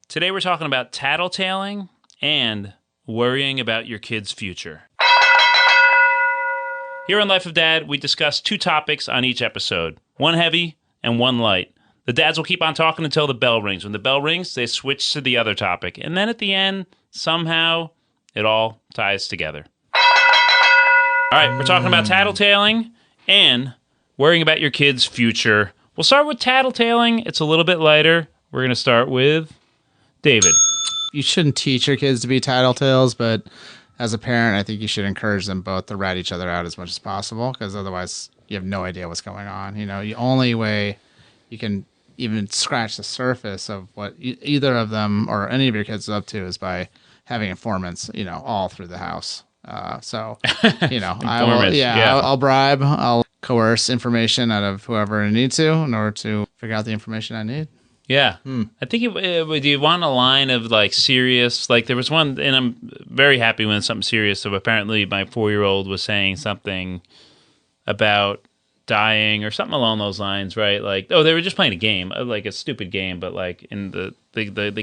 Today we're talking about tattle-telling and worrying about your kid's future. Here on Life of Dad, we discuss 2 topics on each episode, one heavy and one light. The dads will keep on talking until the bell rings. When the bell rings, they switch to the other topic. And then at the end, somehow, it all ties together. All right, we're talking about tattle-telling and worrying about your kid's future. We'll start with tattle-telling. It's a little bit lighter. We're going to start with David. You shouldn't teach your kids to be tattletales, but as a parent, I think you should encourage them both to rat each other out as much as possible, because otherwise you have no idea what's going on. You know, the only way you can even scratch the surface of what either of them or any of your kids is up to is by having informants, you know, all through the house. You know, I'll bribe, I'll coerce information out of whoever I need to in order to figure out the information I need. Yeah. I think do you want a line of like serious, like there was one, and I'm very happy when it's something serious. So apparently my 4-year-old was saying something about dying or something along those lines, right? Like, oh, they were just playing a game, like a stupid game, but like in the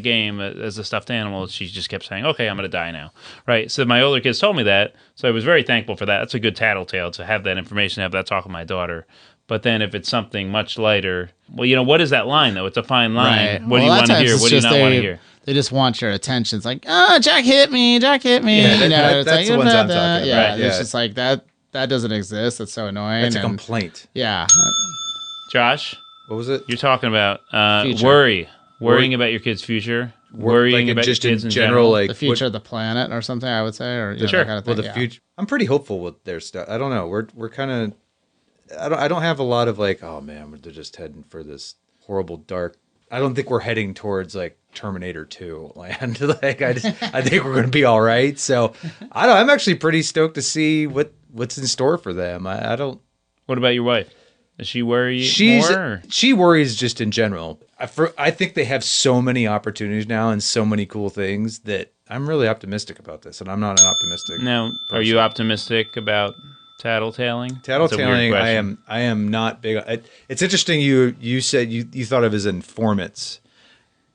game as a stuffed animal, she just kept saying, okay, I'm going to die now, right? So my older kids told me that, so I was very thankful for that. That's a good tattletale to have that information, have that talk with my daughter. But then if it's something much lighter, well, you know, what is that line, though? It's a fine line. Right. What do you want to hear? What do you not want to hear? They just want your attention. It's like, oh, Jack hit me. Yeah, you know, that's like, the ones I'm talking about. Yeah, Right, it's just like that doesn't exist. It's so annoying. That's a complaint. Yeah. Josh? What was it? You're talking about worrying about your kid's future, worrying like about just your kids in general, like the future of the planet or something, I would say, or you know, Sure. that kind of thing. well, the future. I'm pretty hopeful with their stuff. I don't know. We're kind of. I don't have a lot of like, oh man, they're just heading for this horrible dark. I don't think we're heading towards like Terminator 2 land. Like I think we're going to be all right. So I'm actually pretty stoked to see what's in store for them. I don't. What about your wife? Does she worry more? She worries just in general. I think they have so many opportunities now and so many cool things that I'm really optimistic about this. And I'm not an optimistic. Now, are you optimistic about tattle-telling? Tattle-telling, I am not big. It's interesting. You said you thought of as informants,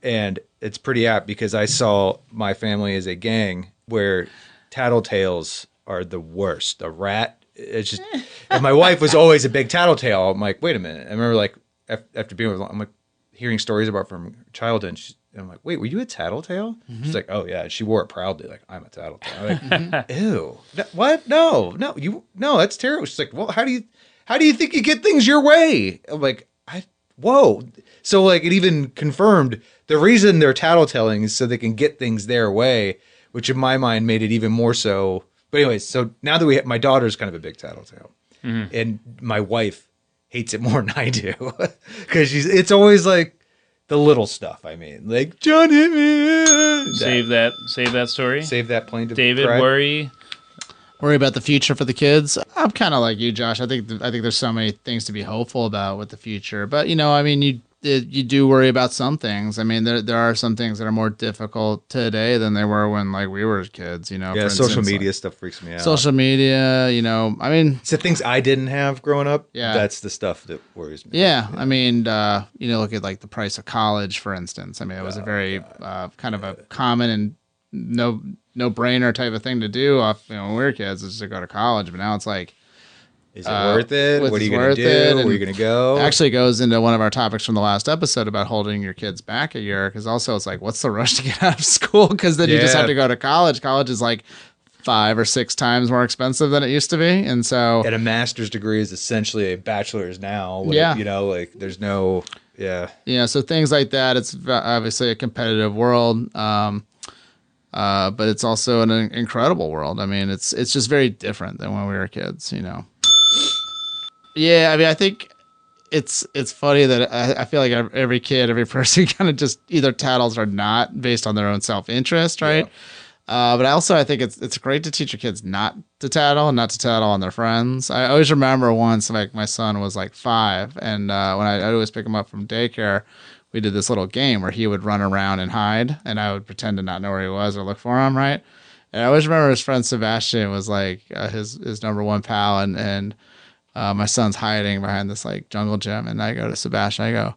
and it's pretty apt because I saw my family as a gang where tattletales are the worst. The rat. It's just, and my wife was always a big tattletale. I'm like, wait a minute. I remember like after being with, I'm like hearing stories about from childhood. And I'm like, wait, were you a tattletale? Mm-hmm. She's like, oh yeah. She wore it proudly. Like, I'm a tattletale. I'm like, ew. What? No, that's terrible. She's like, well, how do you think you get things your way? I'm like, whoa. So like it even confirmed the reason they're tattletelling is so they can get things their way, which in my mind made it even more so. But anyways, so now that my daughter's kind of a big tattletale, and my wife hates it more than I do because it's always like the little stuff. I mean, like John hit me. Save that story. Save that plaintive. David, cry. Worry about the future for the kids. I'm kind of like you, Josh. I think there's so many things to be hopeful about with the future, but you know, I mean, you do worry about some things. I mean, there are some things that are more difficult today than they were when like we were kids. You know, yeah, for social instance, media like, stuff freaks me out. Social media, you know, I mean, it's the things I didn't have growing up. Yeah, that's the stuff that worries me. Yeah, I mean, you know, look at like the price of college, for instance. I mean, it was a very kind of a common and no brainer type of thing to do. When we were kids, is to go to college, but now it's like. Is it worth it? What are you going to do? Where are you going to go? Actually goes into one of our topics from the last episode about holding your kids back a year. Because also it's like, what's the rush to get out of school? Because then you just have to go to college. College is like 5 or 6 times more expensive than it used to be. And so. And a master's degree is essentially a bachelor's now. Like, yeah. You know, like there's no. Yeah. Yeah. So things like that. It's obviously a competitive world. But it's also an incredible world. I mean, it's just very different than when we were kids, you know. Yeah, I mean, I think it's funny that I feel like every kid, every person kind of just either tattles or not based on their own self-interest, right? Yeah. But I think it's great to teach your kids not to tattle and not to tattle on their friends. I always remember once, like my son was like 5, and when I'd always pick him up from daycare, we did this little game where he would run around and hide, and I would pretend to not know where he was or look for him, right? And I always remember his friend Sebastian was like his number one pal, and my son's hiding behind this like jungle gym, and I go to Sebastian, I go,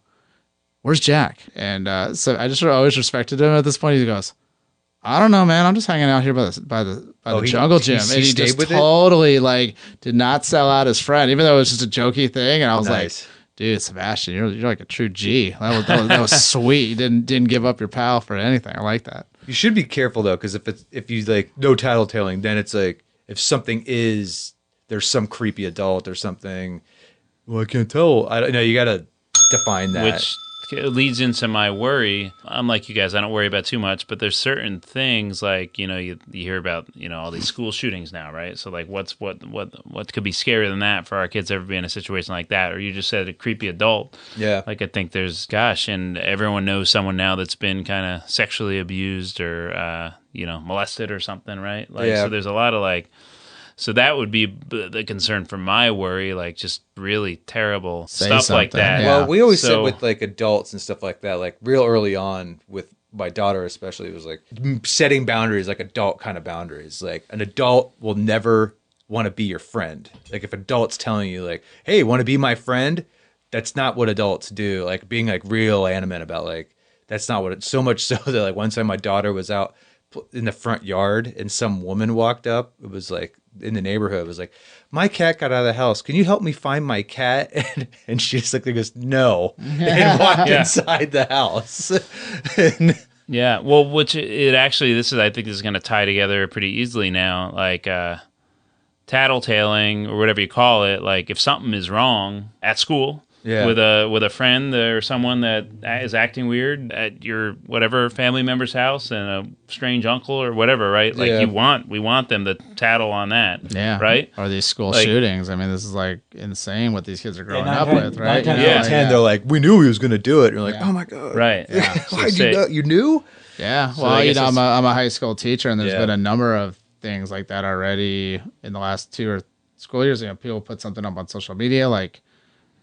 where's Jack? And so I just always respected him at this point. He goes, I don't know, man. I'm just hanging out here by the jungle gym. And he just totally like did not sell out his friend, even though it was just a jokey thing. And I was like, dude, Sebastian, you're like a true G. That was sweet. You didn't give up your pal for anything. I like that. You should be careful though, because if you like no tattletailing, then it's like if something there's some creepy adult or something. Well, I can't tell. I don't know. You got to define that. Which leads into my worry. I'm like you guys. I don't worry about too much, but there's certain things like you hear about all these school shootings now, right? So like what could be scarier than that for our kids ever be in a situation like that? Or you just said a creepy adult. Yeah. Like I think there's and everyone knows someone now that's been kind of sexually abused or molested or something, right? Like so there's a lot of like. So that would be the concern for my worry, like just really terrible stuff like that. Yeah. Well, we always said with like adults and stuff like that, like real early on with my daughter especially, it was like setting boundaries, like adult kind of boundaries. Like an adult will never want to be your friend. Like if adults telling you like, hey, want to be my friend? That's not what adults do. Like being like real animate about like, that's not what it's so much so that like one time my daughter was out in the front yard and some woman walked up. It was like, in the neighborhood, it was like, my cat got out of the house. Can you help me find my cat? And she just like goes, no, and walked inside the house. Yeah, well, which it actually, I think this is going to tie together pretty easily now. Like tattle-telling or whatever you call it. Like if something is wrong at school. Yeah. With a friend or someone that is acting weird at your whatever family member's house and a strange uncle or whatever, right? Like we want them to tattle on that, right? Or these school shootings. I mean, this is like insane what these kids are growing up with, right? 9 times out of 10, they're like, we knew he was going to do it. And you're like, oh my god, right? Yeah. Why did you know? You knew? Yeah. Well, I'm a high school teacher, and there's been a number of things like that already in the last 2 school years. People put something up on social media, like.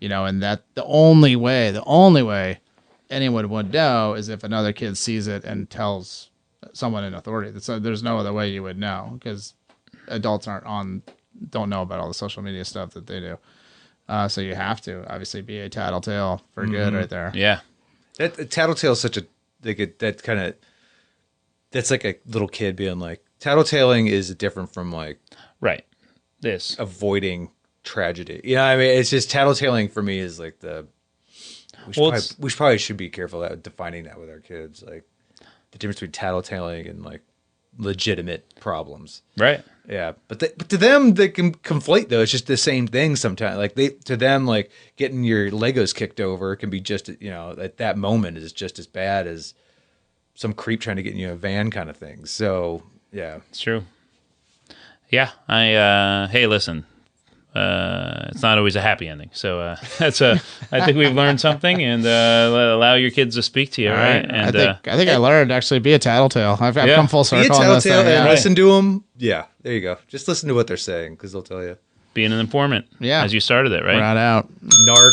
And that the only way anyone would know is if another kid sees it and tells someone in authority. So there's no other way you would know because adults don't know about all the social media stuff that they do. So you have to obviously be a tattletale for good right there. Yeah. That tattletale is such that's like a little kid being like, tattletaling is different from like, right. Avoiding tragedy. I mean, it's just tattletaling for me is like we probably should be careful at defining that with our kids, like the difference between tattletaling and like legitimate problems. Right. Yeah. But to them, they can conflate though. It's just the same thing sometimes. Like to them, like getting your Legos kicked over can be just, at that moment is just as bad as some creep trying to get in you a van kind of thing. So yeah. It's true. Yeah. Hey, listen. It's not always a happy ending, so I think we've learned something, and allow your kids to speak to you, right? And I think I learned actually be a tattletale. I've come full circle. Be a tattletale and listen to them. Yeah, there you go. Just listen to what they're saying because they'll tell you. Being an informant, as you started it, right? Right out. Narc.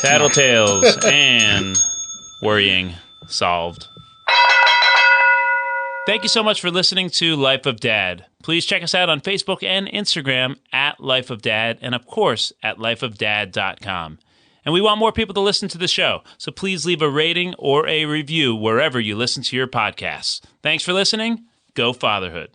Tattletales and worrying solved. Thank you so much for listening to Life of Dad. Please check us out on Facebook and Instagram at Life of Dad, and of course at lifeofdad.com. And we want more people to listen to the show, so please leave a rating or a review wherever you listen to your podcasts. Thanks for listening. Go Fatherhood.